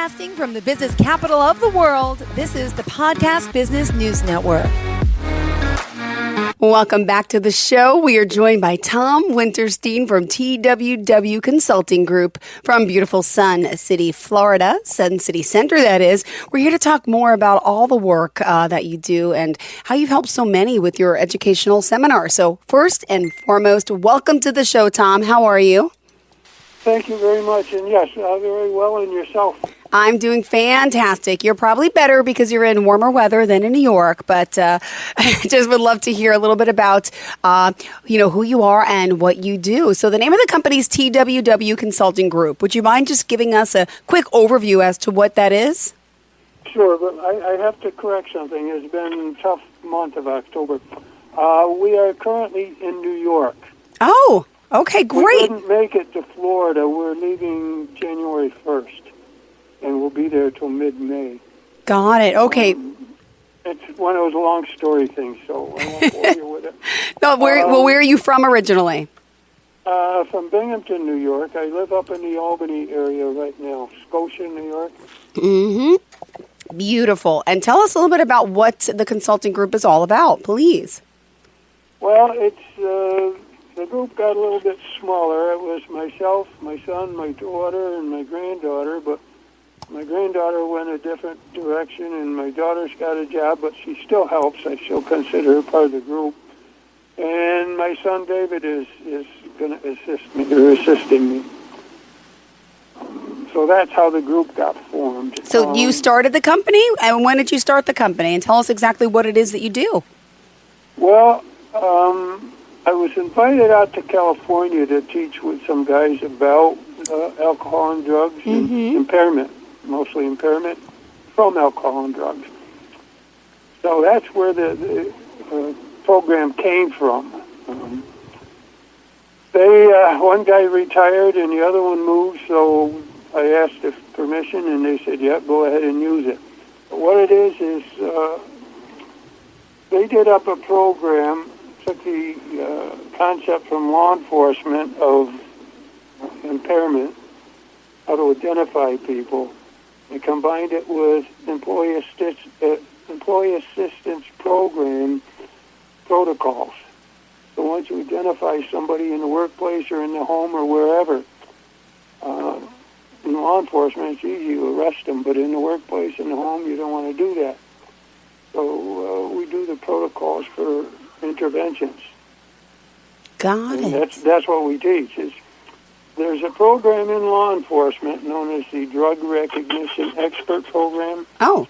Broadcasting from the business capital of the world, this is the Podcast Business News Network. Welcome back to the show. We are joined by Tom Winterstein from TWW Consulting Group from beautiful Sun City, Florida, Sun City Center, that is. We're here to talk more about all the work that you do and how you've helped so many with your educational seminar. So first and foremost, welcome to the show, Tom. How are you? Thank you very much. And yes, very well. And yourself? I'm doing fantastic. You're probably better because you're in warmer weather than in New York, but I just would love to hear a little bit about, who you are and what you do. So the name of the company is TWW Consulting Group. Would you mind just giving us a quick overview as to what that is? Sure, but I have to correct something. It's been a tough month of October. We are currently in New York. Oh, okay, great. We couldn't make it to Florida. We're leaving January 1st. And we'll be there till mid-May. Got it. Okay. It's one of those long story things, so I won't bore you with it. No, where are you from originally? From Binghamton, New York. I live up in the Albany area right now, Scotia, New York. Mm-hmm. Beautiful. And tell us a little bit about what the consulting group is all about, please. Well, the group got a little bit smaller. It was myself, my son, my daughter, and my granddaughter, but my granddaughter went a different direction, and my daughter's got a job, but she still helps. I still consider her part of the group. And my son David is going to assist me, or assisting me. So that's how the group got formed. So you started the company, and when did you start the company? And tell us exactly what it is that you do. Well, I was invited out to California to teach with some guys about alcohol and drugs and impairment. Mostly impairment from alcohol and drugs. So that's where the program came from. One guy retired and the other one moved, so I asked if permission, and they said, "Yeah, go ahead and use it." But what it is they did up a program, took the concept from law enforcement of impairment, how to identify people, and combined it with employee assistance program protocols. So once you identify somebody in the workplace or in the home or wherever, in law enforcement it's easy to arrest them, but in the workplace, in the home, you don't want to do that. So we do the protocols for interventions. Got and it. That's what we teach. There's a program in law enforcement known as the Drug Recognition Expert Program. Oh.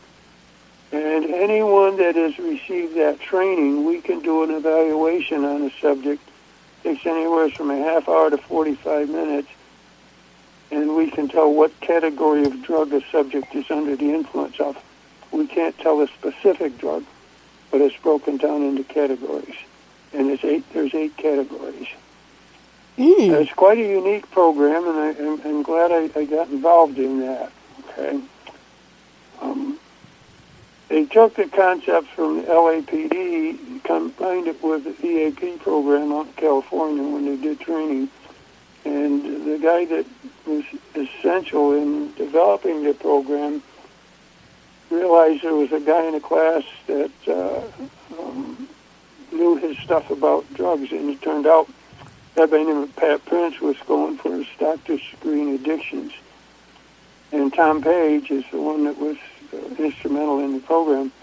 And anyone that has received that training, we can do an evaluation on a subject. It takes anywhere from a half hour to 45 minutes. And we can tell what category of drug a subject is under the influence of. We can't tell a specific drug, but it's broken down into categories. And there's eight categories. It's quite a unique program, and I'm glad I got involved in that. Okay, they took the concepts from the LAPD, combined it with the EAP program out in California when they did training, and the guy that was essential in developing the program realized there was a guy in the class that knew his stuff about drugs, and it turned out that by the name of Pat Prince was going for his doctor's degree in addictions. And Tom Page is the one that was instrumental in the program,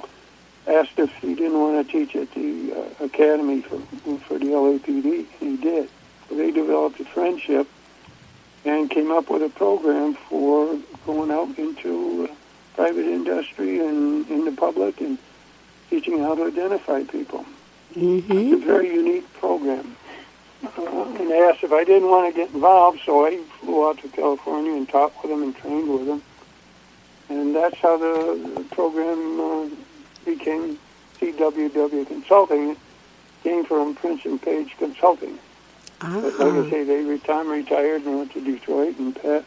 asked if he didn't want to teach at the academy for the LAPD. He did. So they developed a friendship and came up with a program for going out into private industry and in the public and teaching how to identify people. It's a very unique program. And they asked if I didn't want to get involved, so I flew out to California and talked with them and trained with them. And that's how the program became TWW Consulting. It came from Prince and Page Consulting. But like I say, Tom retired and went to Detroit, and Pat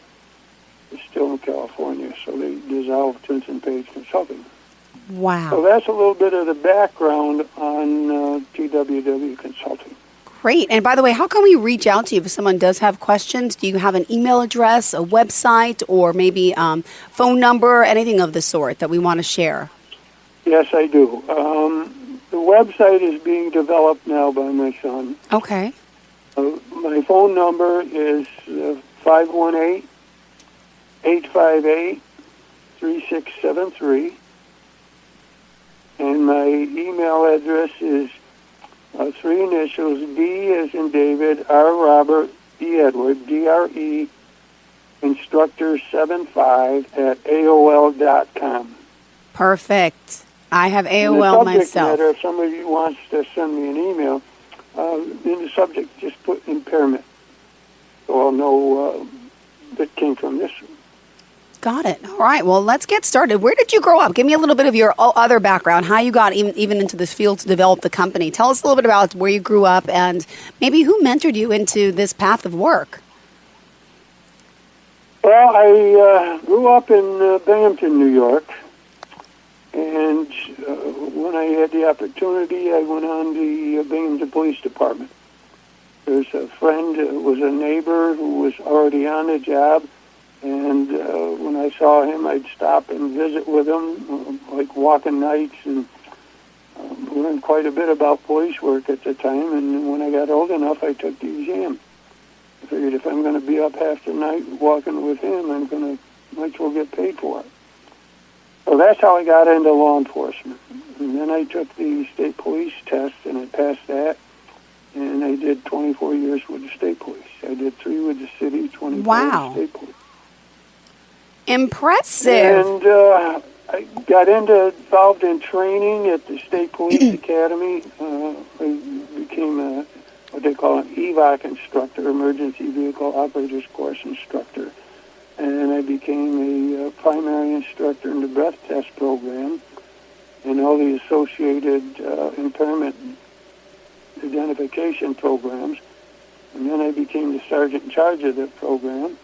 is still in California, so they dissolved Prince and Page Consulting. Wow. So that's a little bit of the background on TWW Consulting. Great. And by the way, how can we reach out to you if someone does have questions? Do you have an email address, a website, or maybe phone number, anything of the sort that we want to share? Yes, I do. The website is being developed now by my son. Okay. My phone number is 518-858-3673. And my email address is 3 initials, D as in David, R Robert, E Edward, DRE, instructor75@AOL.com. Perfect. I have AOL in the subject myself. matter, if somebody wants to send me an email, in the subject, just put impairment. So I'll know that came from this one. Got it. All right. Well, let's get started. Where did you grow up? Give me a little bit of your other background, how you got even into this field to develop the company. Tell us a little bit about where you grew up and maybe who mentored you into this path of work. Well, I grew up in Binghamton, New York. And when I had the opportunity, I went on the Binghamton Police Department. There's a friend who was a neighbor who was already on the job. And when I saw him, I'd stop and visit with him, like walking nights, and learned quite a bit about police work at the time. And when I got old enough, I took the exam. I figured if I'm going to be up half the night walking with him, might as well get paid for it. So that's how I got into law enforcement. And then I took the state police test, and I passed that. And I did 24 years with the state police. I did 3 with the city, 24 with the state police. Impressive. And I got involved in training at the State Police Academy. I became what they call an EVOC instructor, Emergency Vehicle Operators Course instructor. And I became a primary instructor in the breath test program and all the associated impairment identification programs. And then I became the sergeant in charge of that program.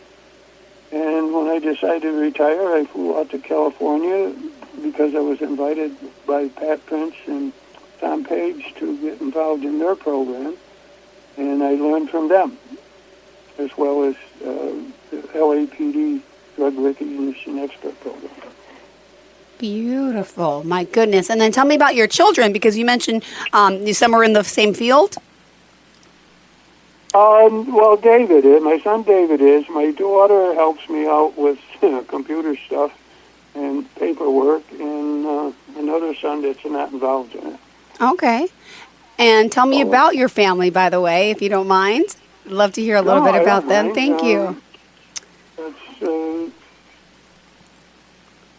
And when I decided to retire, I flew out to California because I was invited by Pat Prince and Tom Page to get involved in their program. And I learned from them, as well as the LAPD Drug Recognition Expert Program. Beautiful. My goodness. And then tell me about your children, because you mentioned some are in the same field. Well, David is. My son David is. My daughter helps me out with computer stuff and paperwork, and another son that's not involved in it. Okay. And tell me about your family, by the way, if you don't mind. I'd love to hear a little bit about them. Thank you.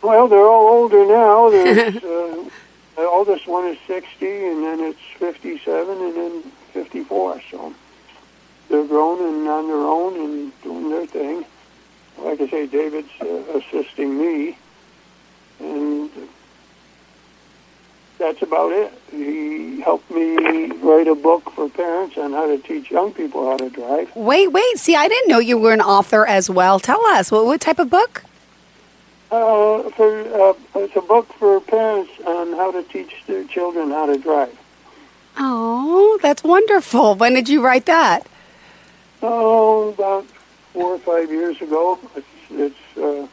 Well, they're all older now. The oldest one is 60, and then it's 57, and then 54, so they're grown and on their own and doing their thing. Like I say, David's assisting me, and that's about it. He helped me write a book for parents on how to teach young people how to drive. Wait. See, I didn't know you were an author as well. Tell us, what type of book? It's a book for parents on how to teach their children how to drive. Oh, that's wonderful. When did you write that? Oh, about 4 or 5 years ago. It's the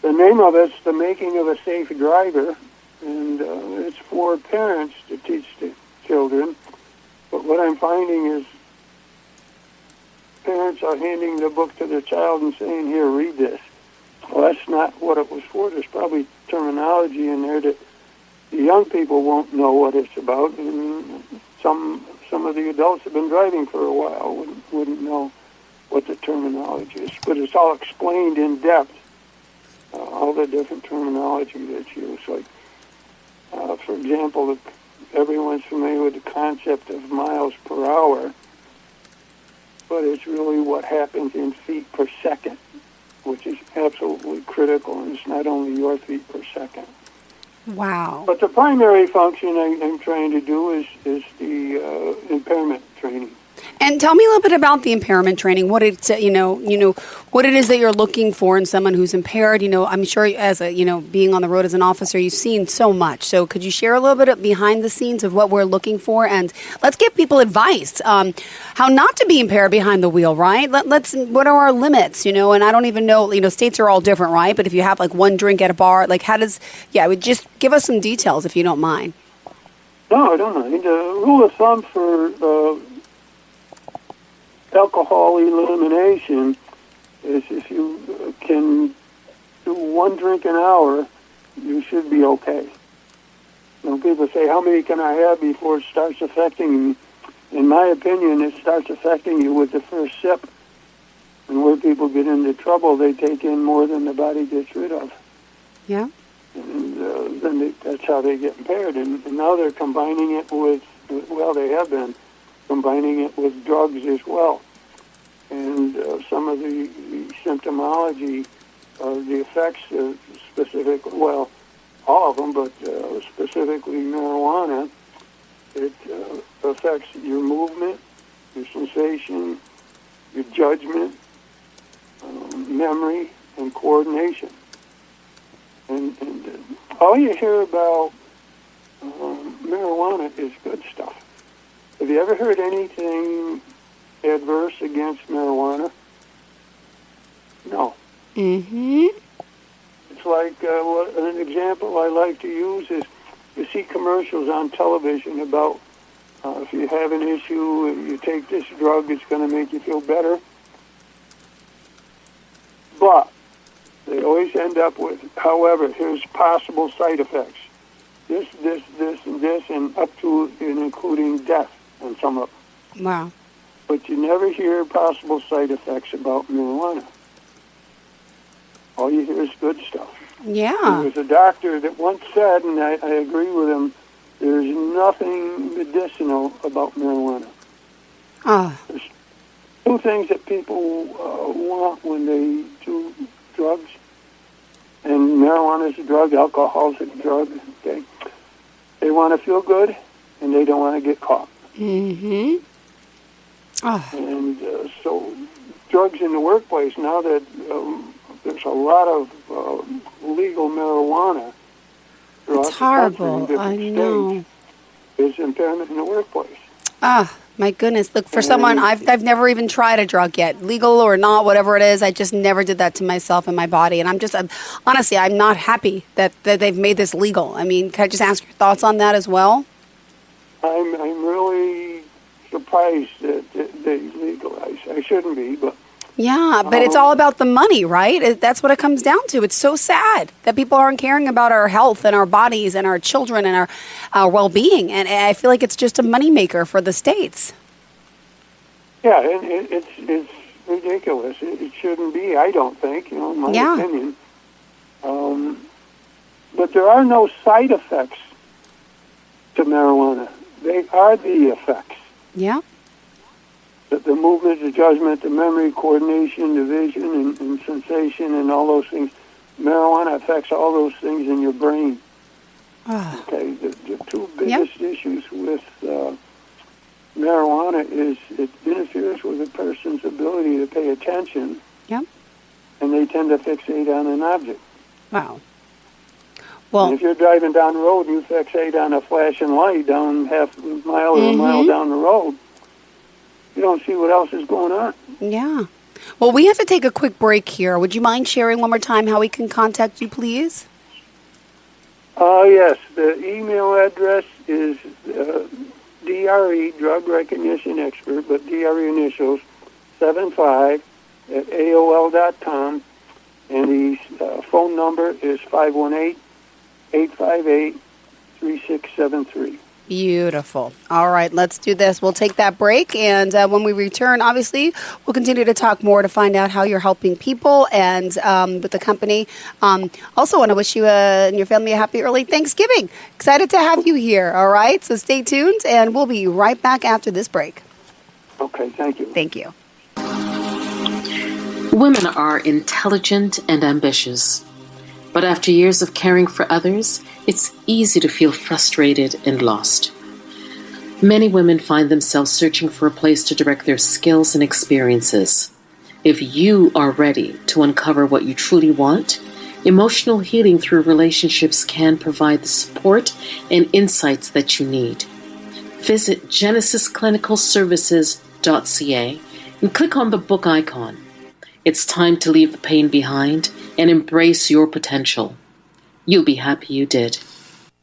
name of it's The Making of a Safe Driver, and it's for parents to teach the children. But what I'm finding is parents are handing the book to their child and saying, "Here, read this." Well, that's not what it was for. There's probably terminology in there that the young people won't know what it's about, and some of the adults have been driving for a while wouldn't know what the terminology is. But it's all explained in depth, all the different terminology that's used. Like, for example, everyone's familiar with the concept of miles per hour, but it's really what happens in feet per second, which is absolutely critical, and it's not only your feet per second. Wow. But the primary function I'm trying to do is the impairment training. And tell me a little bit about the impairment training. What it what it is that you're looking for in someone who's impaired. I'm sure as being on the road as an officer, you've seen so much. So could you share a little bit of behind the scenes of what we're looking for, and let's give people advice how not to be impaired behind the wheel, right? What are our limits, And I don't even know. States are all different, right? But if you have like one drink at a bar, like just give us some details if you don't mind. No, I don't mind. Rule of thumb for alcohol elimination is if you can do one drink an hour, you should be okay. People say, how many can I have before it starts affecting me? In my opinion, it starts affecting you with the first sip. And where people get into trouble, they take in more than the body gets rid of. Yeah. And then that's how they get impaired. And now they're combining it they have been combining it with drugs as well. And some of the symptomology of the effects all of them, but specifically marijuana, it affects your movement, your sensation, your judgment, memory, and coordination. And all you hear about marijuana is good stuff. Have you ever heard anything adverse against marijuana? No. Mm-hmm. It's like an example I like to use is you see commercials on television about if you have an issue and you take this drug, it's going to make you feel better. But they always end up with, however, here's possible side effects. This, and this, and up to and including death on some of them. Wow. But you never hear possible side effects about marijuana. All you hear is good stuff. Yeah. There was a doctor that once said, and I agree with him, there's nothing medicinal about marijuana. There's two things that people want when they do drugs, and marijuana is a drug, alcohol is a drug, okay? They want to feel good, and they don't want to get caught. Mm-hmm. And so drugs in the workplace, now that there's a lot of legal marijuana throughout It's horrible. the country I in know. different states, is impairment in the workplace. My goodness. Look, for someone, I've never even tried a drug yet, legal or not, whatever it is. I just never did that to myself and my body. And honestly, I'm not happy that they've made this legal. I mean, can I just ask your thoughts on that as well? I'm really surprised that they legalize. I shouldn't be, but... Yeah, but it's all about the money, right? That's what it comes down to. It's so sad that people aren't caring about our health and our bodies and our children and our well-being. And I feel like it's just a moneymaker for the states. Yeah, and it's ridiculous. It shouldn't be, I don't think, in my opinion. But there are no side effects to marijuana. They are the effects. Yeah. The movement, the judgment, the memory, coordination, the vision, and sensation, and all those things. Marijuana affects all those things in your brain. Okay, the two biggest issues with marijuana is it interferes with a person's ability to pay attention. Yep. And they tend to fixate on an object. Wow. Well, and if you're driving down the road and you fixate on a flashing light down half a mile or a mile down the road, you don't see what else is going on. Yeah. Well, we have to take a quick break here. Would you mind sharing one more time how we can contact you, please? Yes. The email address is DRE, Drug Recognition Expert, but DRE initials, 75 at AOL.com. And the phone number is 518-858-3673. Beautiful. All right, let's do this. We'll take that break, and when we return, obviously, we'll continue to talk more to find out how you're helping people and with the company. Also, want to wish you and your family a happy early Thanksgiving. Excited to have you here, all right? So stay tuned, and we'll be right back after this break. Okay, thank you. Thank you. Women are intelligent and ambitious, but after years of caring for others, it's easy to feel frustrated and lost. Many women find themselves searching for a place to direct their skills and experiences. If you are ready to uncover what you truly want, emotional healing through relationships can provide the support and insights that you need. Visit genesisclinicalservices.ca and click on the book icon. It's time to leave the pain behind and embrace your potential. You'll be happy you did.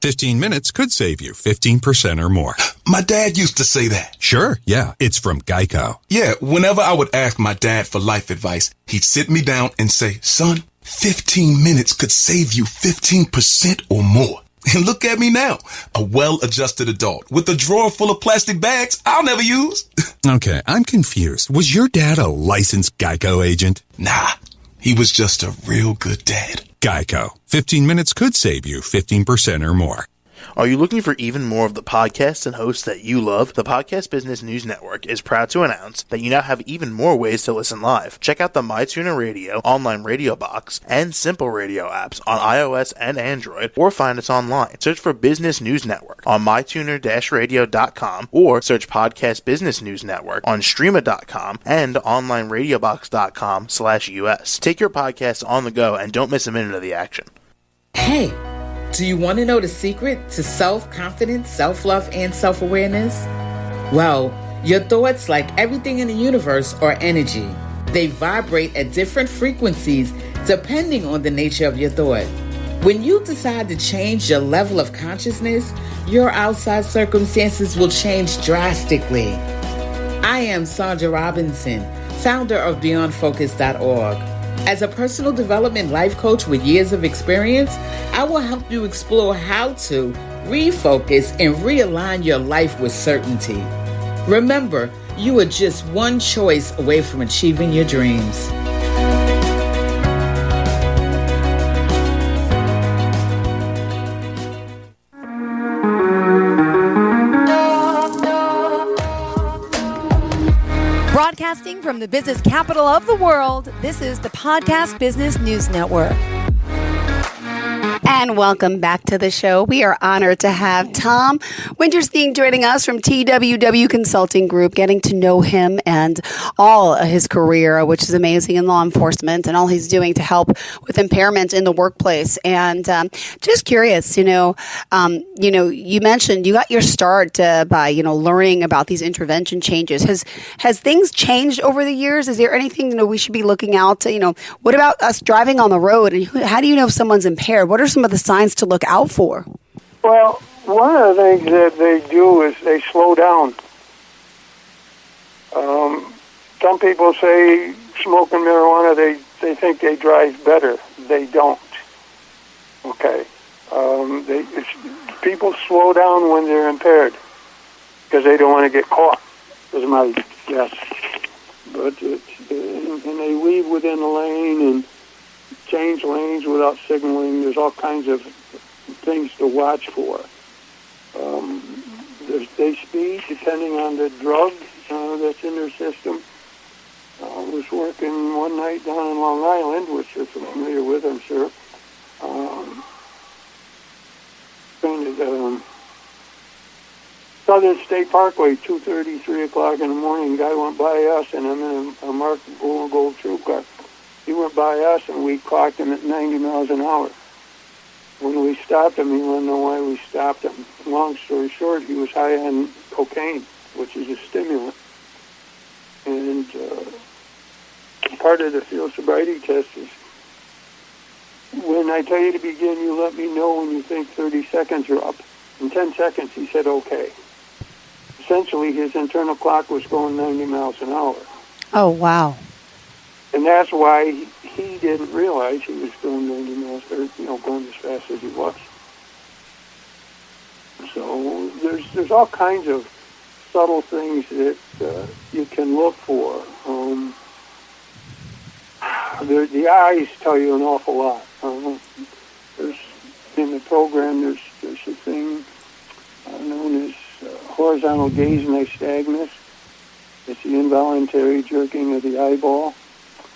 15 minutes could save you 15% or more. My dad used to say that. Sure, yeah. It's from Geico. Yeah, whenever I would ask my dad for life advice, he'd sit me down and say, son, 15 minutes could save you 15% or more. And look at me now, a well-adjusted adult with a drawer full of plastic bags I'll never use. Okay, I'm confused. Was your dad a licensed Geico agent? Nah, he was just a real good dad. Geico. 15 minutes could save you 15% or more. Are you looking for even more of the podcasts and hosts that you love? The Podcast Business News Network is proud to announce that you now have even more ways to listen live. Check out the mytuner-radio, onlineradiobox, and simpleradio apps on iOS and Android, or find us online. Search for Business News Network on mytuner-radio.com, or search Podcast Business News Network on streama.com and onlineradiobox.com/US. Take your podcast on the go and don't miss a minute of the action. Hey, do you want to know the secret to self-confidence, self-love, and self-awareness? Well, your thoughts, like everything in the universe, are energy. They vibrate at different frequencies depending on the nature of your thought. When you decide to change your level of consciousness, your outside circumstances will change drastically. I am Sandra Robinson, founder of BeyondFocus.org. As a personal development life coach with years of experience, I will help you explore how to refocus and realign your life with certainty. Remember, you are just one choice away from achieving your dreams. Broadcasting from the business capital of the world, this is the Podcast Business News Network. And welcome back to the show. We are honored to have Tom Winterstein joining us from TWW Consulting Group, getting to know him and all of his career, which is amazing, in law enforcement, and all he's doing to help with impairment in the workplace. And just curious, you mentioned you got your start by learning about these intervention changes. Has things changed over the years? Is there anything we should be looking out to? What about us driving on the road? And how do you know if someone's impaired? What are some of the signs to look out for? Well, one of the things that they do is they slow down. Some people say smoking marijuana, they think they drive better. They don't. Okay. People slow down when they're impaired because they don't want to get caught, is my guess. But and they weave within the lane and change lanes without signaling. There's all kinds of things to watch for. They speed depending on the drug that's in their system. I was working one night down in Long Island, which you're familiar with, I'm sure. Southern State Parkway, 2:30, 3 o'clock in the morning. Guy went by us, and I'm in a marked gold troop car. He went by us, and we clocked him at 90 miles an hour. When we stopped him, he wanted to know why we stopped him. Long story short, he was high on cocaine, which is a stimulant. And part of the field sobriety test is, when I tell you to begin, you let me know when you think 30 seconds are up. In 10 seconds, he said, okay. Essentially, his internal clock was going 90 miles an hour. Oh, wow. And that's why he didn't realize he was going 90 miles, going as fast as he was. So there's all kinds of subtle things that you can look for. The eyes tell you an awful lot. In the program, there's a thing known as horizontal gaze nystagmus. It's the involuntary jerking of the eyeball.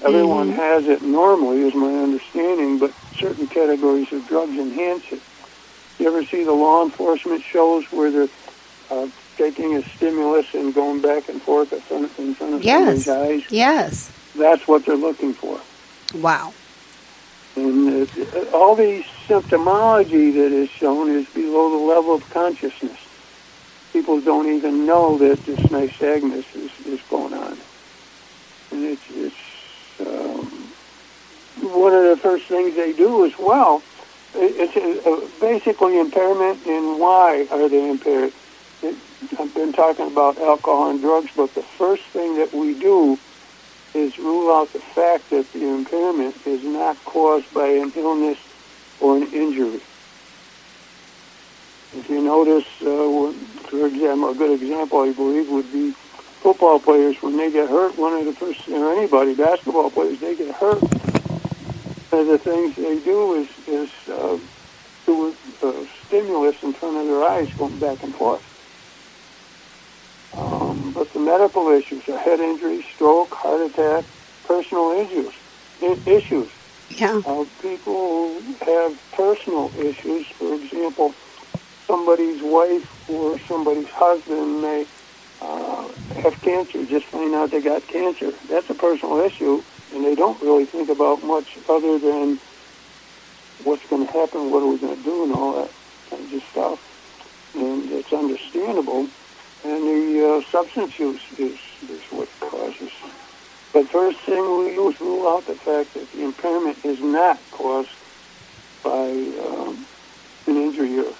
Everyone has it normally, is my understanding, but certain categories of drugs enhance it. You ever see the law enforcement shows where the taking a stimulus and going back and forth in front of somebody's eyes. Yes. That's what they're looking for. Wow. And all the symptomology that is shown is below the level of consciousness. People don't even know that this nystagmus is going on. And it's one of the first things they do as well. It's basically impairment, and why are they impaired? I've been talking about alcohol and drugs, but the first thing that we do is rule out the fact that the impairment is not caused by an illness or an injury. If you notice, for example, a good example, I believe, would be football players. When they get hurt, one of the first, or anybody, basketball players, they get hurt. One of the things they do is do a stimulus in front of their eyes going back and forth. But the medical issues are head injury, stroke, heart attack, personal issues. Yeah. People have personal issues. For example, somebody's wife or somebody's husband may have cancer, just find out they got cancer. That's a personal issue, and they don't really think about much other than what's going to happen, what are we going to do, and all that kinds of stuff. And it's understandable. And the substance use is what causes. But first thing we do is rule out the fact that the impairment is not caused by an injury or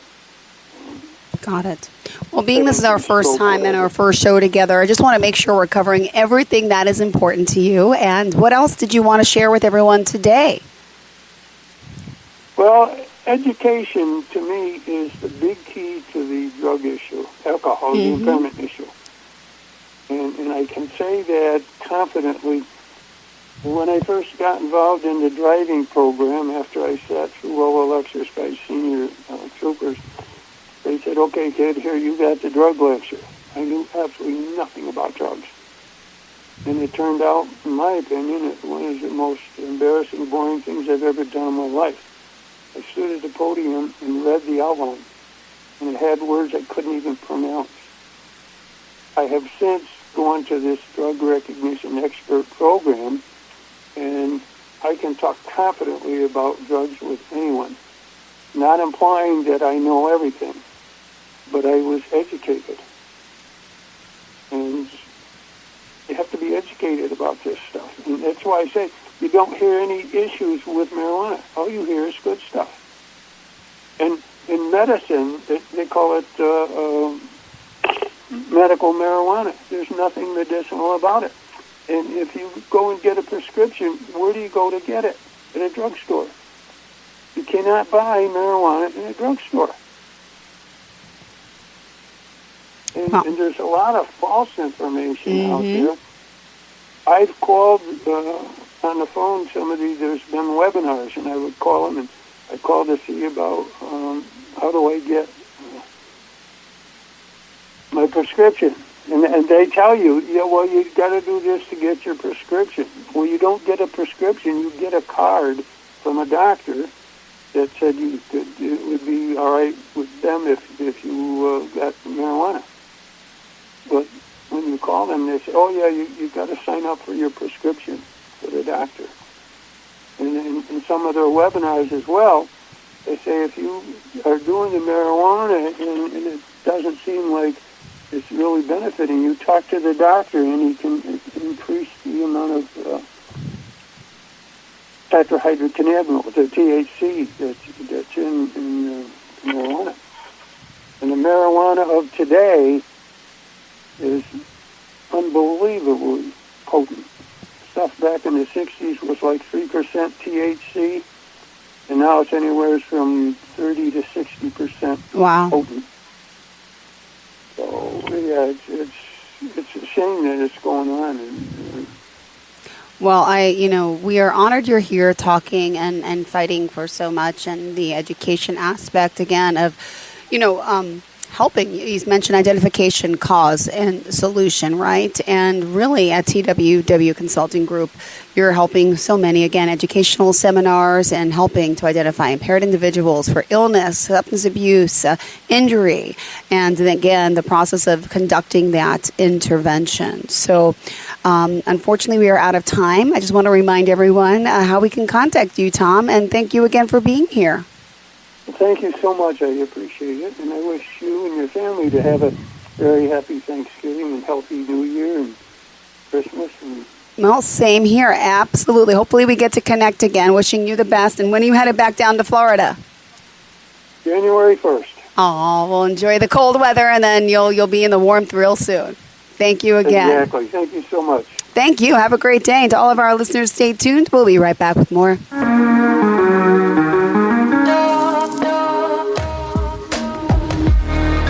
Got it. Well, being this is our first time and our first show together, I just want to make sure we're covering everything that is important to you. And what else did you want to share with everyone today? Well, education, to me, is the big key to the drug issue, alcohol, the impairment issue. And I can say that confidently. When I first got involved in the driving program, after I sat through all the lectures by senior troopers, they said, okay, kid, here you got the drug lecture. I knew absolutely nothing about drugs. And it turned out, in my opinion, it one of the most embarrassing, boring things I've ever done in my life. I stood at the podium and read the outline, and it had words I couldn't even pronounce. I have since gone to this drug recognition expert program, and I can talk confidently about drugs with anyone, not implying that I know everything, but I was educated. And you have to be educated about this stuff. And that's why I say you don't hear any issues with marijuana. All you hear is good stuff. And in medicine, they call it medical marijuana. There's nothing medicinal about it. And if you go and get a prescription, where do you go to get it? At a drugstore. You cannot buy marijuana in a drugstore. And there's a lot of false information out there. I've called on the phone somebody, there's been webinars, and I would call them, and I called to see about how do I get my prescription. And they tell you, yeah, well, you got to do this to get your prescription. Well, you don't get a prescription. You get a card from a doctor that said it would be all right with them if you got marijuana. But when you call them, they say, oh, yeah, you got to sign up for your prescription for the doctor. And in some of their webinars as well, they say if you are doing the marijuana and it doesn't seem like it's really benefiting you, talk to the doctor and he can increase the amount of tetrahydrocannabinol, the THC that's in marijuana. And the marijuana of today is unbelievably potent. Stuff back in the 60s was like 3% THC, and now it's anywhere from 30 to 60% potent. So, yeah, it's a shame that it's going on. Well, we are honored you're here talking and fighting for so much, and the education aspect, again, of, helping you. He's mentioned identification, cause, and solution, right? And really at TWW Consulting Group, you're helping so many, again, educational seminars and helping to identify impaired individuals for illness, substance abuse, injury, and then again, the process of conducting that intervention. So unfortunately, we are out of time. I just want to remind everyone how we can contact you, Tom, and thank you again for being here. Thank you so much. I appreciate it. And I wish you and your family to have a very happy Thanksgiving and healthy New Year and Christmas. And well, same here. Absolutely. Hopefully we get to connect again. Wishing you the best. And when are you headed back down to Florida? January 1st. Oh, well, enjoy the cold weather, and then you'll be in the warmth real soon. Thank you again. Exactly. Thank you so much. Thank you. Have a great day. And to all of our listeners, stay tuned. We'll be right back with more.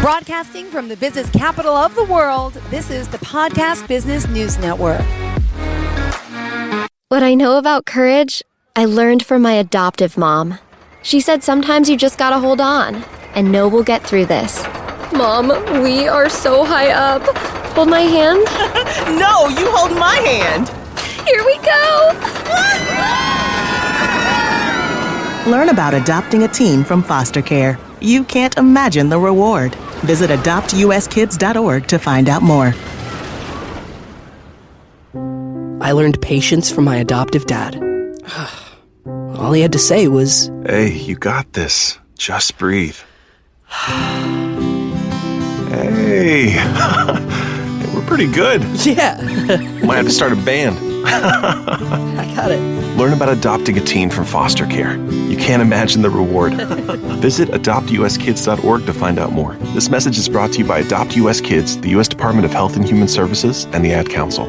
Broadcasting from the business capital of the world, this is the Podcast Business News Network. What I know about courage, I learned from my adoptive mom. She said sometimes you just gotta hold on and know we'll get through this. Mom, we are so high up. Hold my hand. No, you hold my hand. Here we go. Learn about adopting a teen from foster care. You can't imagine the reward. Visit adoptuskids.org to find out more. I learned patience from my adoptive dad. All he had to say was, "Hey, you got this. Just breathe." Hey, we're pretty good. Yeah. Might have to start a band. I got it. Learn about adopting a teen from foster care. You can't imagine the reward. Visit adoptuskids.org to find out more. This message is brought to you by Adopt US Kids, the U.S. Department of Health and Human Services, and the Ad Council.